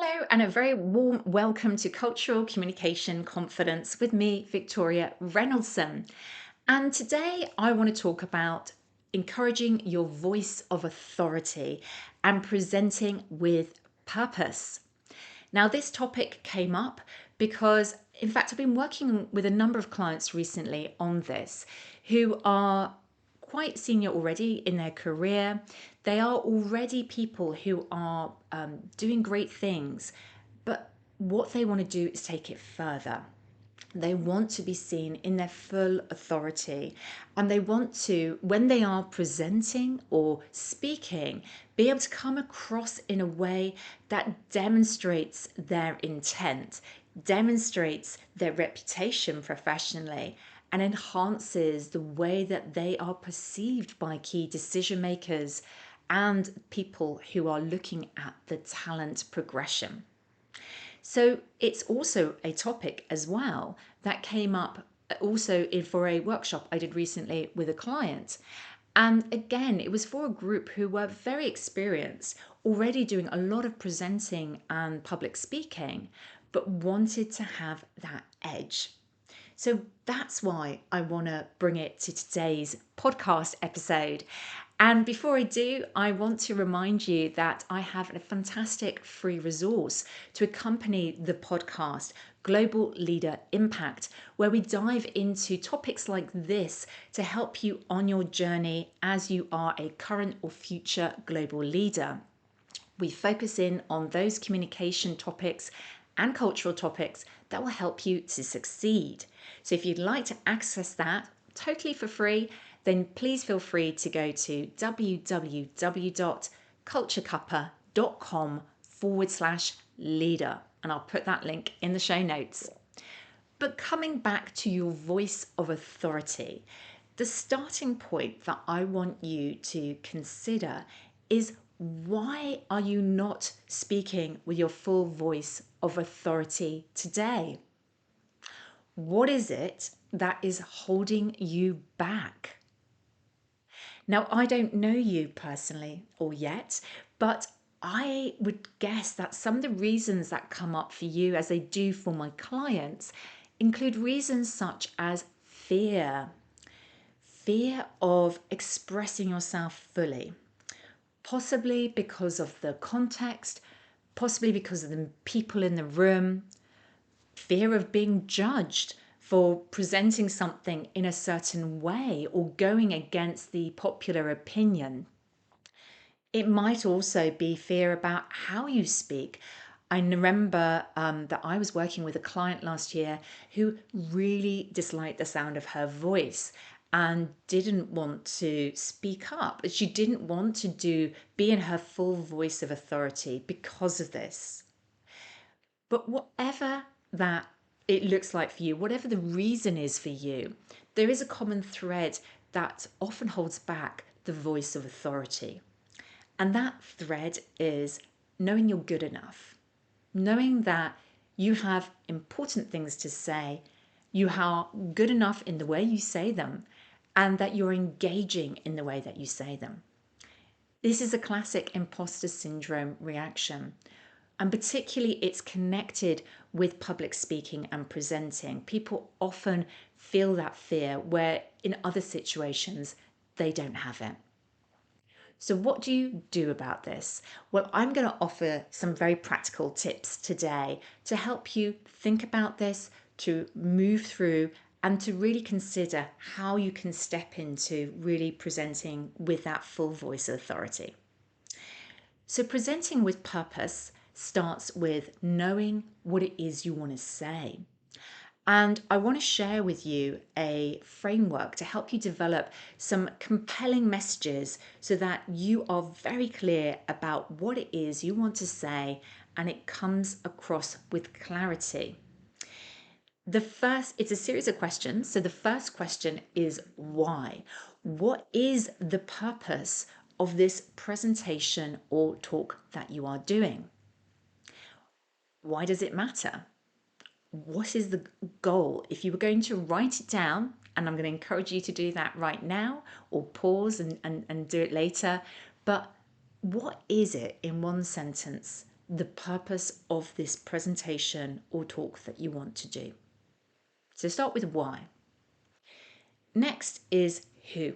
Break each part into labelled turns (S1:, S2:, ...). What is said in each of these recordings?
S1: Hello, and a very warm welcome to Cultural Communication Confidence with me, Victoria Reynoldson. And today I want to talk about encouraging your voice of authority and presenting with purpose. Now, this topic came up because, in fact, I've been working with a number of clients recently on this who are quite senior already in their career. They are already people who are doing great things, but what they want to do is take it further. They want to be seen in their full authority, and they want to, when they are presenting or speaking, be able to come across in a way that demonstrates their intent, demonstrates their reputation professionally, and enhances the way that they are perceived by key decision makers and people who are looking at the talent progression. So it's also a topic as well that came up also for a workshop I did recently with a client. And again, it was for a group who were very experienced, already doing a lot of presenting and public speaking, but wanted to have that edge. So that's why I want to bring it to today's podcast episode. And before I do, I want to remind you that I have a fantastic free resource to accompany the podcast, Global Leader Impact, where we dive into topics like this to help you on your journey as you are a current or future global leader. We focus in on those communication topics and cultural topics that will help you to succeed. So if you'd like to access that totally for free, then please feel free to go to www.culturecuppa.com/leader. And I'll put that link in the show notes. But coming back to your voice of authority, the starting point that I want you to consider is, why are you not speaking with your full voice of authority today? What is it that is holding you back? Now, I don't know you personally or yet, but I would guess that some of the reasons that come up for you, as they do for my clients, include reasons such as fear of expressing yourself fully, possibly because of the context, possibly because of the people in the room, fear of being judged for presenting something in a certain way or going against the popular opinion. It might also be fear about how you speak. I remember that I was working with a client last year who really disliked the sound of her voice and didn't want to speak up. She didn't want to be in her full voice of authority because of this. But whatever that it looks like for you, whatever the reason is for you, there is a common thread that often holds back the voice of authority. And that thread is knowing you're good enough, knowing that you have important things to say, you are good enough in the way you say them, and that you're engaging in the way that you say them. This is a classic imposter syndrome reaction. And particularly, it's connected with public speaking and presenting. People often feel that fear where in other situations they don't have it. So, what do you do about this? Well, I'm going to offer some very practical tips today to help you think about this, to move through, and to really consider how you can step into really presenting with that full voice of authority. So, presenting with purpose starts with knowing what it is you want to say. And I want to share with you a framework to help you develop some compelling messages so that you are very clear about what it is you want to say and it comes across with clarity. It's a series of questions. So the first question is why? What is the purpose of this presentation or talk that you are doing? Why does it matter? What is the goal? If you were going to write it down, and I'm going to encourage you to do that right now or pause and do it later, but what is it in one sentence the purpose of this presentation or talk that you want to do. So start with why. Next is who.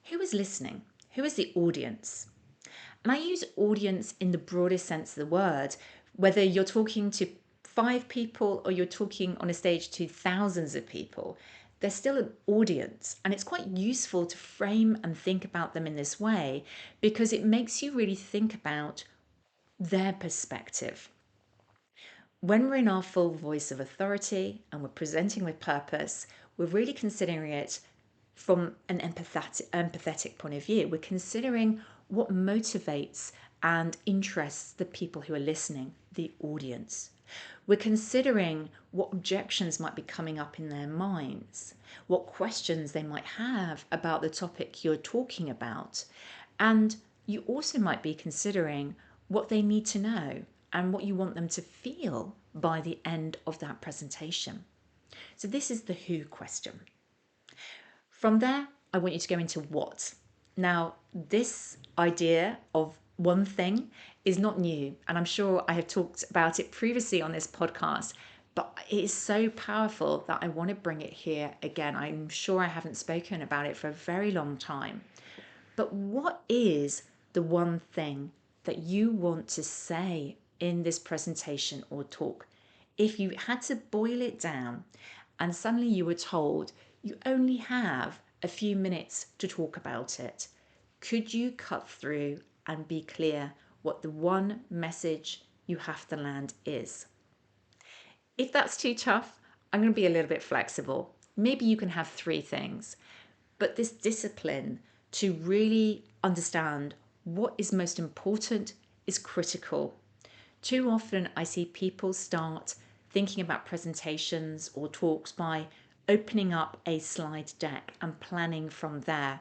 S1: Who is listening? Who is the audience? And I use audience in the broadest sense of the word, whether you're talking to 5 people or you're talking on a stage to thousands of people, there's still an audience. And it's quite useful to frame and think about them in this way because it makes you really think about their perspective. When we're in our full voice of authority and we're presenting with purpose, we're really considering it from an empathetic point of view. We're considering what motivates and interests the people who are listening, the audience. We're considering what objections might be coming up in their minds, what questions they might have about the topic you're talking about. And you also might be considering what they need to know and what you want them to feel by the end of that presentation. So this is the who question. From there, I want you to go into what. Now, this idea of one thing is not new, and I'm sure I have talked about it previously on this podcast, but it is so powerful that I want to bring it here again. I'm sure I haven't spoken about it for a very long time. But what is the one thing that you want to say in this presentation or talk? If you had to boil it down and suddenly you were told you only have a few minutes to talk about it, could you cut through and be clear what the one message you have to land is? If that's too tough, I'm going to be a little bit flexible. Maybe you can have 3 things. But this discipline to really understand what is most important is critical. Too often I see people start thinking about presentations or talks by opening up a slide deck and planning from there.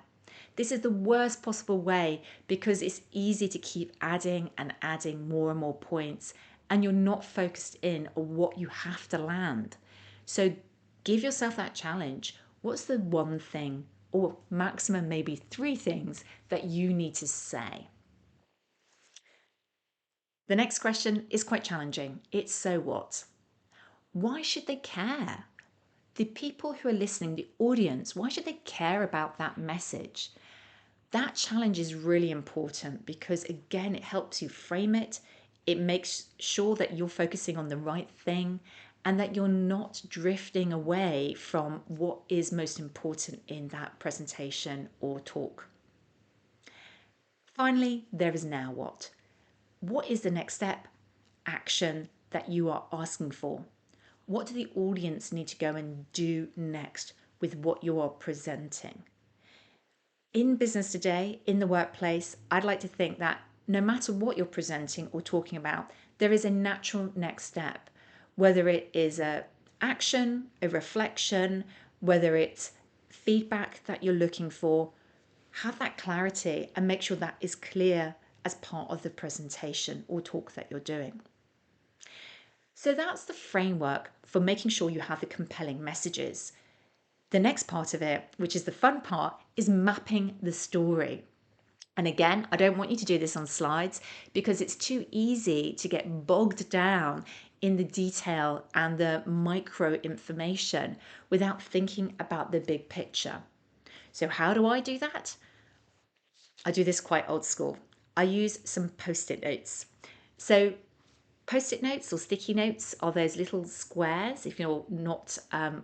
S1: This is the worst possible way because it's easy to keep adding and adding more and more points and you're not focused in on what you have to land. So give yourself that challenge. What's the one thing or maximum maybe 3 things that you need to say? The next question is quite challenging. It's so what? Why should they care? The people who are listening, the audience, why should they care about that message? That challenge is really important because, again, it helps you frame it. It makes sure that you're focusing on the right thing and that you're not drifting away from what is most important in that presentation or talk. Finally, there is now what? What is the next step, action that you are asking for? What do the audience need to go and do next with what you are presenting? In business today, in the workplace, I'd like to think that no matter what you're presenting or talking about, there is a natural next step, whether it is a action, a reflection, whether it's feedback that you're looking for. Have that clarity and make sure that is clear as part of the presentation or talk that you're doing. So that's the framework for making sure you have the compelling messages. The next part of it, which is the fun part, is mapping the story. And again, I don't want you to do this on slides because it's too easy to get bogged down in the detail and the micro information without thinking about the big picture. So how do I do that? I do this quite old school. I use some post-it notes. So post-it notes or sticky notes are those little squares, if you're not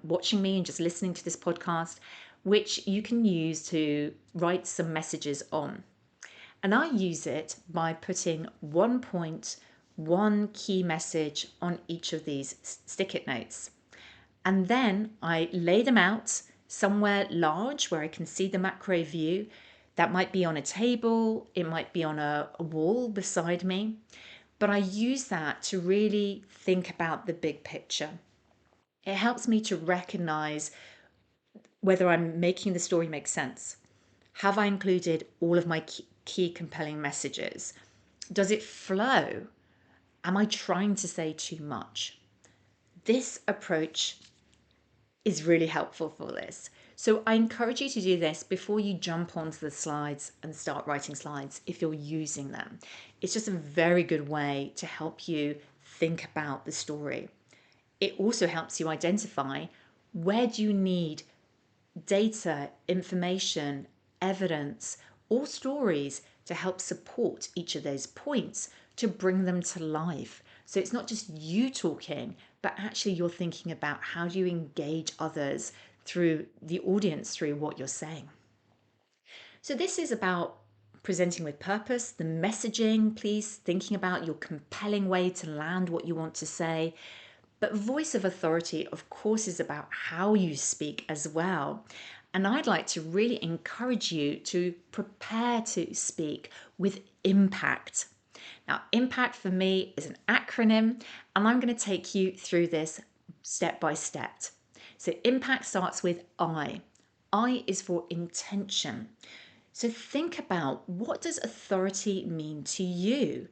S1: watching me and just listening to this podcast, which you can use to write some messages on. And I use it by putting 1 point, 1 key message on each of these stick-it notes. And then I lay them out somewhere large where I can see the macro view. That might be on a table, it might be on a wall beside me. But I use that to really think about the big picture. It helps me to recognize whether I'm making the story make sense. Have I included all of my key compelling messages? Does it flow? Am I trying to say too much? This approach is really helpful for this. So I encourage you to do this before you jump onto the slides and start writing slides if you're using them. It's just a very good way to help you think about the story. It also helps you identify where do you need data, information, evidence, or stories to help support each of those points to bring them to life. So it's not just you talking, but actually you're thinking about how do you engage others through the audience, through what you're saying. So this is about presenting with purpose, the messaging, please thinking about your compelling way to land what you want to say. But voice of authority, of course, is about how you speak as well. And I'd like to really encourage you to prepare to speak with impact. Now, impact for me is an acronym, and I'm going to take you through this step by step. So, impact starts with I. I is for intention. So, think about, what does authority mean to you?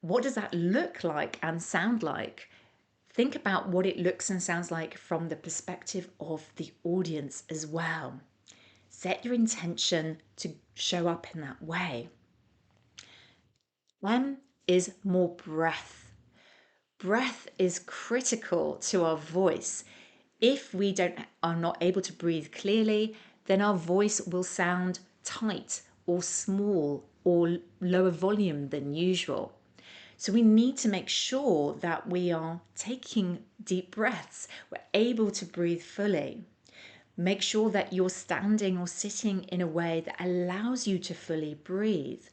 S1: What does that look like and sound like? Think about what it looks and sounds like from the perspective of the audience as well. Set your intention to show up in that way. M is more breath. Breath is critical to our voice. If we are not able to breathe clearly, then our voice will sound tight or small or lower volume than usual. So we need to make sure that we are taking deep breaths, we're able to breathe fully. Make sure that you're standing or sitting in a way that allows you to fully breathe.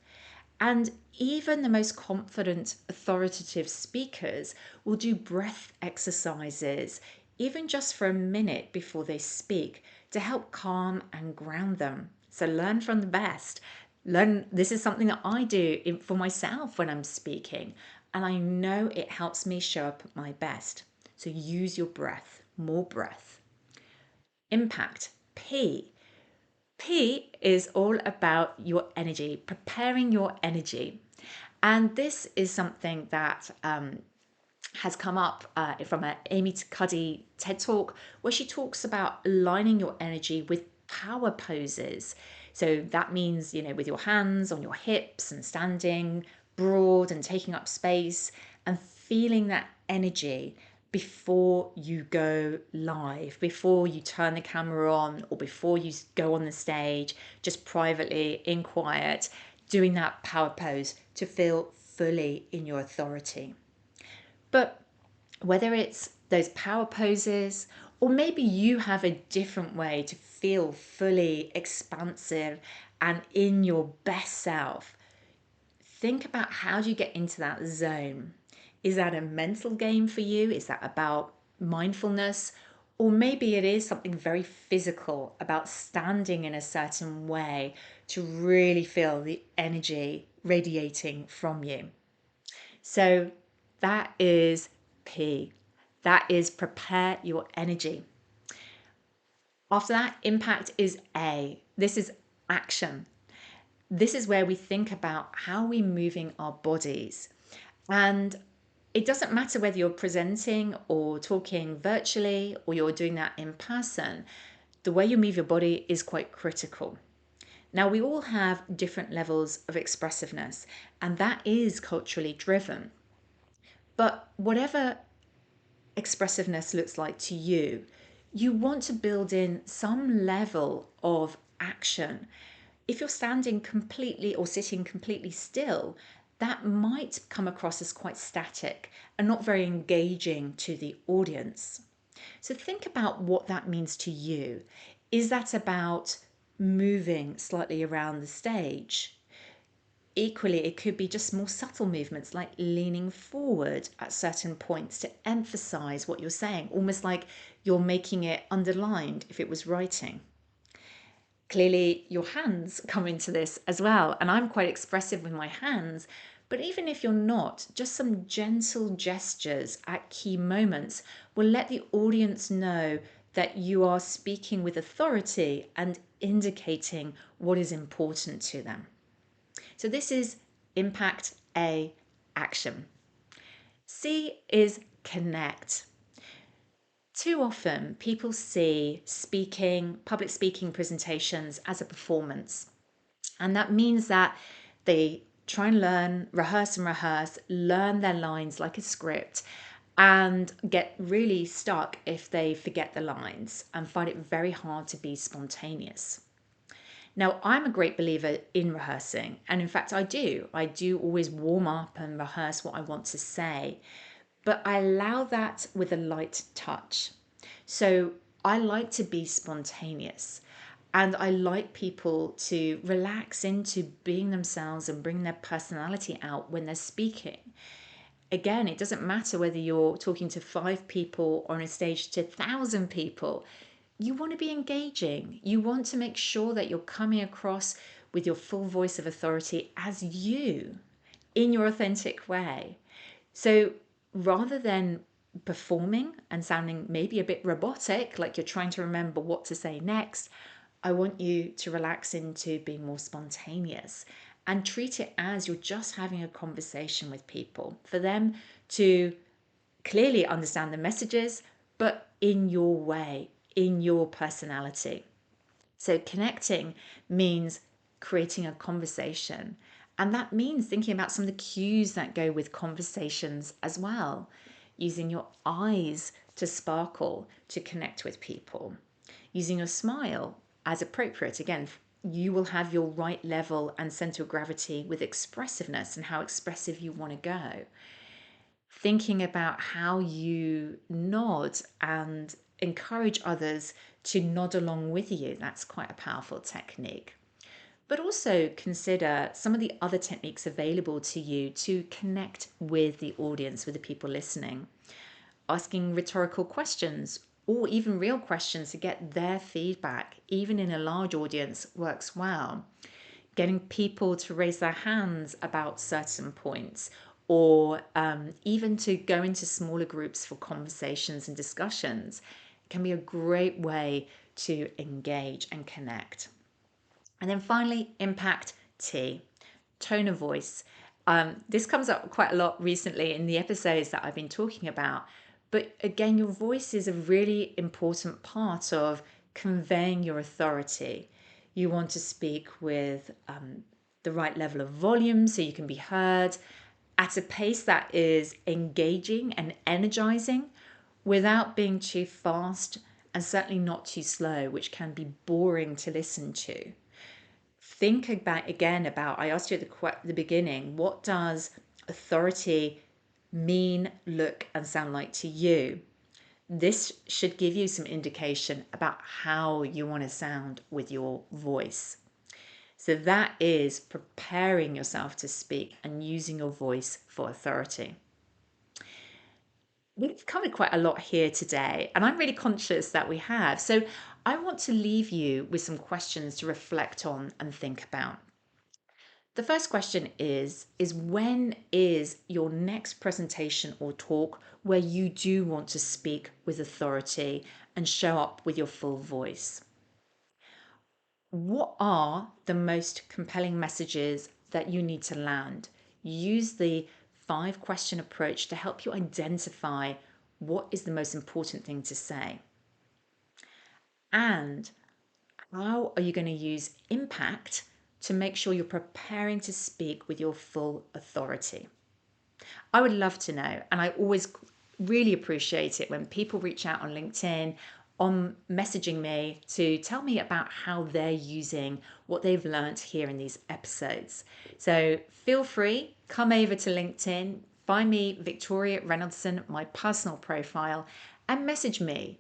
S1: And even the most confident, authoritative speakers will do breath exercises, even just for a minute before they speak, to help calm and ground them. So learn from the best. This is something that I do for myself when I'm speaking, and I know it helps me show up at my best. So use your breath, more breath. Impact, P. P is all about your energy, preparing your energy. And this is something that has come up from an Amy Cuddy TED Talk, where she talks about aligning your energy with power poses. So that means, with your hands on your hips and standing broad and taking up space and feeling that energy before you go live, before you turn the camera on, or before you go on the stage, just privately in quiet, doing that power pose to feel fully in your authority. But whether it's those power poses, or maybe you have a different way to feel fully expansive and in your best self, think about, how do you get into that zone? Is that a mental game for you? Is that about mindfulness? Or maybe it is something very physical, about standing in a certain way to really feel the energy radiating from you. So that is P. That is prepare your energy. After that, impact is A. This is action. This is where we think about how we're moving our bodies. And it doesn't matter whether you're presenting or talking virtually or you're doing that in person, the way you move your body is quite critical. Now, we all have different levels of expressiveness, and that is culturally driven. But whatever expressiveness looks like to you, you want to build in some level of action. If you're standing completely or sitting completely still, that might come across as quite static and not very engaging to the audience. So think about what that means to you. Is that about moving slightly around the stage? Equally, it could be just more subtle movements like leaning forward at certain points to emphasize what you're saying, almost like you're making it underlined if it was writing. Clearly, your hands come into this as well, and I'm quite expressive with my hands. But even if you're not, just some gentle gestures at key moments will let the audience know that you are speaking with authority and indicating what is important to them. So this is impact A, action. C is connect. Too often, people see speaking, public speaking presentations as a performance. And that means that they try and learn, rehearse and rehearse, learn their lines like a script, and get really stuck if they forget the lines and find it very hard to be spontaneous. Now, I'm a great believer in rehearsing, and in fact, I do. I do always warm up and rehearse what I want to say, but I allow that with a light touch. So I like to be spontaneous, and I like people to relax into being themselves and bring their personality out when they're speaking. Again, it doesn't matter whether you're talking to 5 people or on a stage to 1,000 people. You want to be engaging. You want to make sure that you're coming across with your full voice of authority as you in your authentic way. So rather than performing and sounding maybe a bit robotic, like you're trying to remember what to say next, I want you to relax into being more spontaneous and treat it as you're just having a conversation with people for them to clearly understand the messages, but in your way, in your personality. So connecting means creating a conversation. And that means thinking about some of the cues that go with conversations as well. Using your eyes to sparkle to connect with people. Using your smile as appropriate. Again, you will have your right level and center of gravity with expressiveness and how expressive you want to go. Thinking about how you nod and encourage others to nod along with you. That's quite a powerful technique. But also consider some of the other techniques available to you to connect with the audience, with the people listening. Asking rhetorical questions or even real questions to get their feedback, even in a large audience, works well. Getting people to raise their hands about certain points, or even to go into smaller groups for conversations and discussions can be a great way to engage and connect. And then finally, impact T, tone of voice. This comes up quite a lot recently in the episodes that I've been talking about. But again, your voice is a really important part of conveying your authority. You want to speak with the right level of volume so you can be heard at a pace that is engaging and energizing without being too fast and certainly not too slow, which can be boring to listen to. Think about again about I asked you at the beginning, what does authority mean, look, and sound like to you? This should give you some indication about how you want to sound with your voice. So that is preparing yourself to speak and using your voice for authority. We've covered quite a lot here today, and I'm really conscious that we have. So I want to leave you with some questions to reflect on and think about. The first question is when is your next presentation or talk where you do want to speak with authority and show up with your full voice? What are the most compelling messages that you need to land? Use the 5 question approach to help you identify what is the most important thing to say. And how are you going to use impact to make sure you're preparing to speak with your full authority? I would love to know. And I always really appreciate it when people reach out on LinkedIn, on messaging me to tell me about how they're using what they've learned here in these episodes. So feel free, come over to LinkedIn, find me, Victoria Reynoldson, my personal profile, and message me.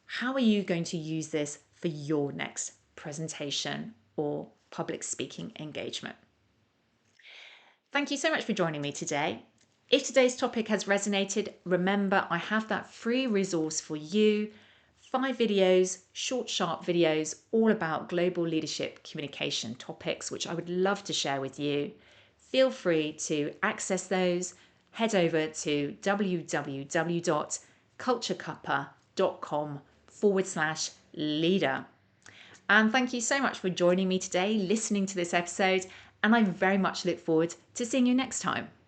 S1: How are you going to use this for your next presentation or public speaking engagement? Thank you so much for joining me today. If today's topic has resonated, remember I have that free resource for you. 5 videos, short, sharp videos, all about global leadership communication topics, which I would love to share with you. Feel free to access those. Head over to www.culturecuppa.com/leader. And thank you so much for joining me today, listening to this episode, and I very much look forward to seeing you next time.